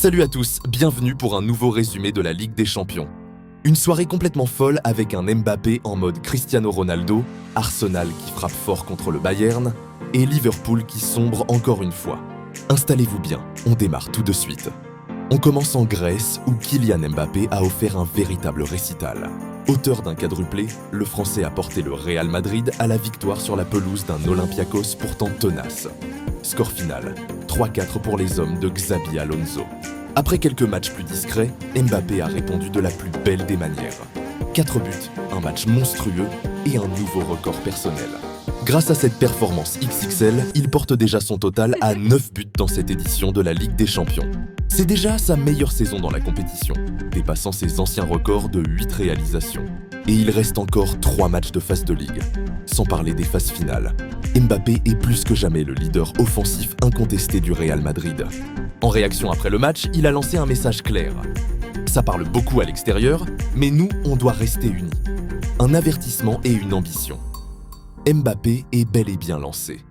Salut à tous, bienvenue pour un nouveau résumé de la Ligue des Champions. Une soirée complètement folle avec un Mbappé en mode Cristiano Ronaldo, Arsenal qui frappe fort contre le Bayern et Liverpool qui sombre encore une fois. Installez-vous bien, on démarre tout de suite. On commence en Grèce où Kylian Mbappé a offert un véritable récital. Auteur d'un quadruplé, le Français a porté le Real Madrid à la victoire sur la pelouse d'un Olympiakos pourtant tenace. Score final, 3-4 pour les hommes de Xabi Alonso. Après quelques matchs plus discrets, Mbappé a répondu de la plus belle des manières. 4 buts, un match monstrueux et un nouveau record personnel. Grâce à cette performance XXL, il porte déjà son total à 9 buts dans cette édition de la Ligue des Champions. C'est déjà sa meilleure saison dans la compétition, dépassant ses anciens records de 8 réalisations. Et il reste encore 3 matchs de phase de ligue, sans parler des phases finales. Mbappé est plus que jamais le leader offensif incontesté du Real Madrid. En réaction après le match, il a lancé un message clair. Ça parle beaucoup à l'extérieur, mais nous, on doit rester unis. Un avertissement et une ambition. Mbappé est bel et bien lancé.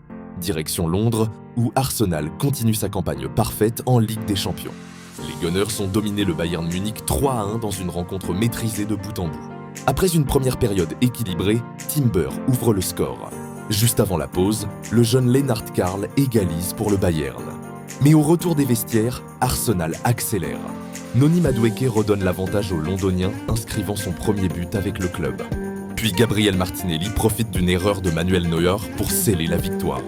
Direction Londres, où Arsenal continue sa campagne parfaite en Ligue des Champions. Les Gunners ont dominé le Bayern Munich 3-1 dans une rencontre maîtrisée de bout en bout. Après une première période équilibrée, Timber ouvre le score. Juste avant la pause, le jeune Lennart Karl égalise pour le Bayern. Mais au retour des vestiaires, Arsenal accélère. Noni Madueke redonne l'avantage aux Londoniens, inscrivant son premier but avec le club. Puis Gabriel Martinelli profite d'une erreur de Manuel Neuer pour sceller la victoire.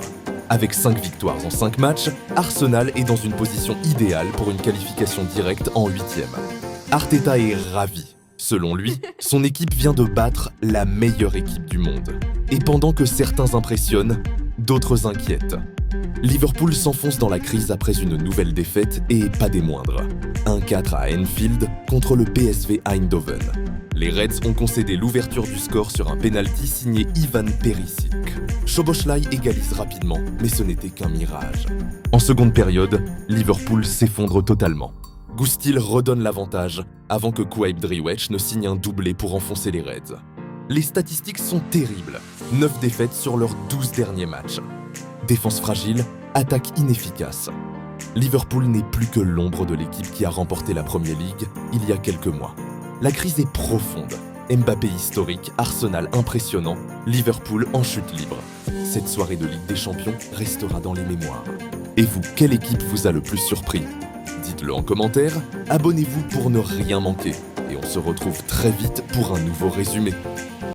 Avec 5 victoires en 5 matchs, Arsenal est dans une position idéale pour une qualification directe en 8e. Arteta est ravi. Selon lui, son équipe vient de battre la meilleure équipe du monde. Et pendant que certains impressionnent, d'autres inquiètent. Liverpool s'enfonce dans la crise après une nouvelle défaite et pas des moindres. 1-4 à Anfield contre le PSV Eindhoven. Les Reds ont concédé l'ouverture du score sur un pénalty signé Ivan Perisic. Szoboszlai égalise rapidement, mais ce n'était qu'un mirage. En seconde période, Liverpool s'effondre totalement. Gustil redonne l'avantage avant que Quaib Driwech ne signe un doublé pour enfoncer les Reds. Les statistiques sont terribles. 9 défaites sur leurs 12 derniers matchs. Défense fragile, attaque inefficace. Liverpool n'est plus que l'ombre de l'équipe qui a remporté la Premier League il y a quelques mois. La crise est profonde. Mbappé historique, Arsenal impressionnant, Liverpool en chute libre. Cette soirée de Ligue des Champions restera dans les mémoires. Et vous, quelle équipe vous a le plus surpris ? Dites-le en commentaire, abonnez-vous pour ne rien manquer. Et on se retrouve très vite pour un nouveau résumé.